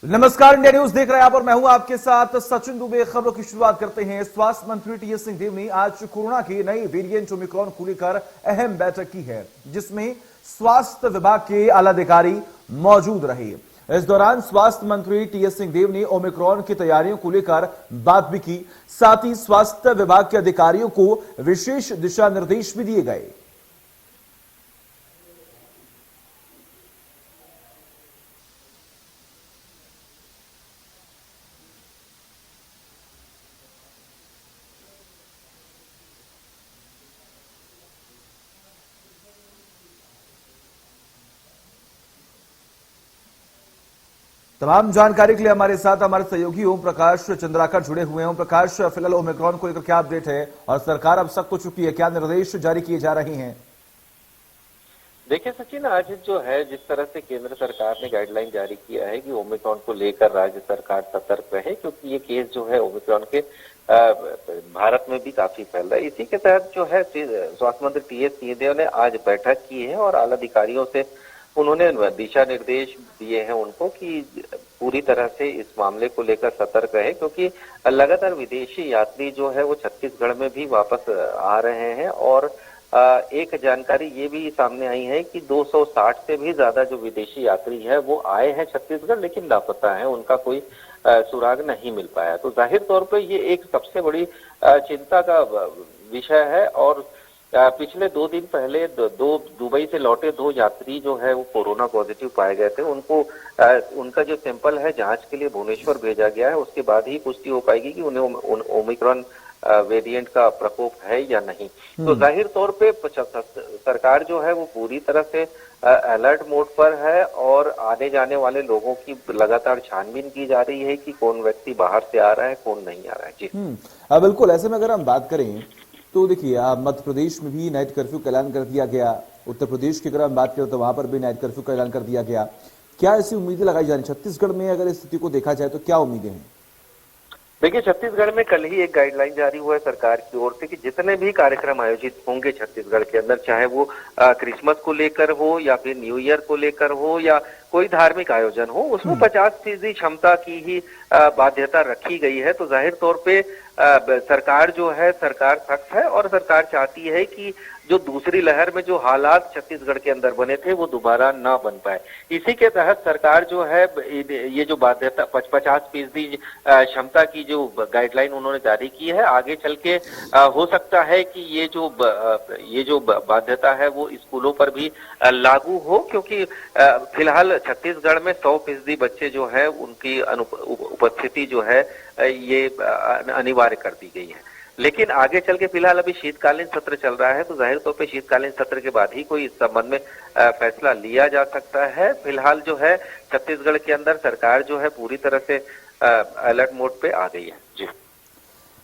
नमस्कार, India news देख रहे हैं आप और मैं हूं आपके साथ सचिन दुबे। खबरों की शुरुआत करते हैं। स्वास्थ्य मंत्री टीएस सिंहदेव ने आज कोरोना के नए वेरिएंट ओमिक्रॉन को लेकर अहम बैठक की है, जिसमें स्वास्थ्य विभाग के आला अधिकारी मौजूद रहे। इस दौरान स्वास्थ्य मंत्री टीएस सिंहदेव ने ओमिक्रॉन की तैयारियों को लेकर बात भी की। साथ ही स्वास्थ्य विभाग के अधिकारियों को विशेष दिशा निर्देश भी दिए गए। तमाम जानकारी के लिए हमारे साथ हमारे सहयोगी ओम प्रकाश चंद्राकर जुड़े हुए हैं। ओम प्रकाश, फिलहाल ओमिक्रॉन को लेकर क्या अपडेट है और सरकार अब सख्त हो चुकी है, क्या निर्देश जारी किए जा रहे हैं? देखिए सचिन, आज जो है जिस तरह से केंद्र सरकार ने गाइडलाइन जारी किया है कि ओमिक्रॉन को लेकर राज्य सरकार सतर्क रहे, क्योंकि ये केस जो है ओमिक्रॉन के भारत में भी काफी फैल रहा है। इसी के तहत जो है स्वास्थ्य मंत्री टीएस सिंहदेव ने आज बैठक की है और आला अधिकारियों से उन्होंने दिशा निर्देश दिए हैं उनको कि पूरी तरह से इस मामले को लेकर सतर्क रहे, क्योंकि लगातार विदेशी यात्री जो है वो छत्तीसगढ़ में भी वापस आ रहे हैं। और एक जानकारी ये भी सामने आई है कि 260 से भी ज्यादा जो विदेशी यात्री है वो आए हैं छत्तीसगढ़, लेकिन लापता है, उनका कोई सुराग नहीं मिल पाया। तो जाहिर तौर पे ये एक सबसे बड़ी चिंता का विषय है। और पिछले 2 दिन पहले दुबई से लौटे 2 यात्री जो है वो कोरोना पॉजिटिव पाए गए थे। उनका जो सैंपल है जांच के लिए भुवनेश्वर भेजा गया है, उसके बाद ही पुष्टि हो पाएगी कि उन्हें ओमिक्रॉन वेरिएंट का प्रकोप है या नहीं। तो जाहिर तौर पे सरकार जो है वो पूरी तरह से अलर्ट मोड पर है और आने जाने वाले लोगों की लगातार छानबीन की जा रही है कि कौन व्यक्ति बाहर से आ रहा है, कौन नहीं आ रहा है। जी बिल्कुल। ऐसे में अगर हम बात करें तो देखिए, मध्य प्रदेश में भी नाइट कर्फ्यू का ऐलान कर दिया गया। उत्तर प्रदेश की अगर हम बात करें तो वहां पर भी नाइट कर्फ्यू का ऐलान कर दिया गया। क्या ऐसी उम्मीदें लगाई जा रही छत्तीसगढ़ में? अगर इस स्थिति को देखा जाए तो क्या उम्मीदें हैं? देखिए, छत्तीसगढ़ में कल ही एक गाइडलाइन जारी हुआ है सरकार की ओर से कि जितने भी कार्यक्रम आयोजित होंगे छत्तीसगढ़ के अंदर, चाहे वो क्रिसमस को लेकर हो या फिर न्यू ईयर को लेकर हो या कोई धार्मिक आयोजन हो, उसमें 50% क्षमता की ही बाध्यता रखी गई है। तो जाहिर तौर पे सरकार जो है, सरकार सख्त है और सरकार चाहती है कि जो दूसरी लहर में जो हालात छत्तीसगढ़ के अंदर बने थे वो दोबारा ना बन पाए। इसी के तहत सरकार जो है ये जो बाध्यता 50% क्षमता की जो गाइडलाइन उन्होंने जारी की है, आगे चल के हो सकता है कि ये जो बाध्यता है वो स्कूलों पर भी लागू हो, क्योंकि फिलहाल छत्तीसगढ़ में 100% बच्चे जो है उनकी उपस्थिति जो है ये अनिवार्य कर दी गई है। लेकिन आगे चल के फिलहाल अभी शीतकालीन सत्र चल रहा है, तो जाहिर तौर पे शीतकालीन सत्र के बाद ही कोई इस संबंध में फैसला लिया जा सकता है। फिलहाल जो है छत्तीसगढ़ के अंदर सरकार जो है पूरी तरह से अलर्ट मोड पे आ गई है। जी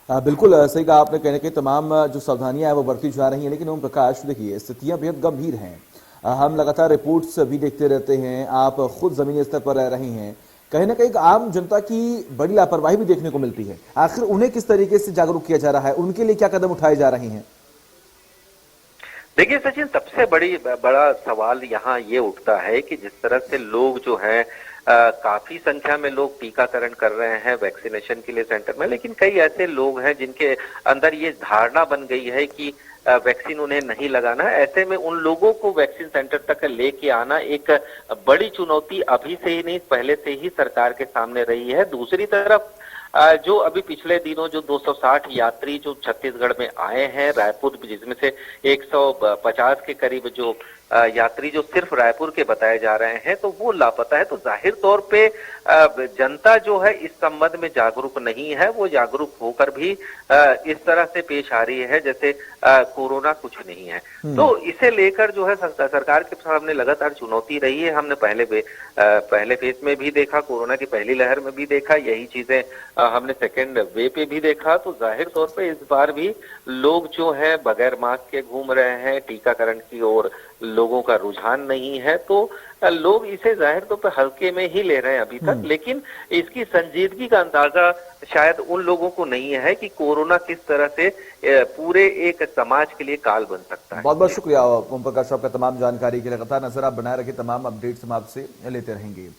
बिल्कुल सही कहा आपने। कहने के तमाम जो सावधानियां हैं वो बरती जा रही हैं, लेकिन ओम प्रकाश देखिए, स्थितियां बेहद गंभीर हैं। हम लगातार रिपोर्ट्स भी देखते रहते हैं, आप खुद जमीनी स्तर पर रह रही हैं। कहीं ना कहीं आम जनता की बड़ी लापरवाही भी देखने को मिलती है। आखिर उन्हें किस तरीके से जागरूक किया जा रहा है, उनके लिए क्या कदम उठाए जा रहे हैं? देखिए सचिन, सबसे बड़ा सवाल यहाँ ये उठता है कि जिस तरह से लोग जो है काफी संख्या में लोग टीकाकरण कर रहे हैं वैक्सीनेशन के लिए सेंटर में, लेकिन कई ऐसे लोग हैं जिनके अंदर ये धारणा बन गई है कि वैक्सीन उन्हें नहीं लगाना है। ऐसे में उन लोगों को वैक्सीन सेंटर तक लेके आना एक बड़ी चुनौती अभी से ही नहीं, पहले से ही सरकार के सामने रही है। दूसरी तरफ जो अभी पिछले दिनों जो 260 यात्री जो छत्तीसगढ़ में आए हैं रायपुर, जिसमें से 150 के करीब जो यात्री जो सिर्फ रायपुर के बताए जा रहे हैं, तो वो लापता है। तो जाहिर तौर पे जनता जो है इस संबंध में जागरूक नहीं है। वो जागरूक होकर भी इस तरह से पेश आ रही है जैसे कोरोना कुछ नहीं है। तो इसे लेकर जो है सरकार के सामने लगातार चुनौती रही है। हमने पहले फेज में भी देखा, कोरोना की पहली लहर में भी देखा, यही चीजें हमने सेकेंड वे पे भी देखा। तो जाहिर तौर पे इस बार भी लोग जो है बगैर मास्क के घूम रहे हैं, टीकाकरण की ओर लोगों का रुझान नहीं है। तो लोग इसे जाहिर तौर पर हल्के में ही ले रहे हैं अभी तक, लेकिन इसकी संजीदगी का अंदाजा शायद उन लोगों को नहीं है कि कोरोना किस तरह से पूरे एक समाज के लिए काल बन सकता है। बहुत बहुत शुक्रिया ओम प्रकाश, आपका तमाम जानकारी के लिए। लगातार नजर आप बनाए रखिए, तमाम अपडेट्स हम आपसे लेते रहेंगे।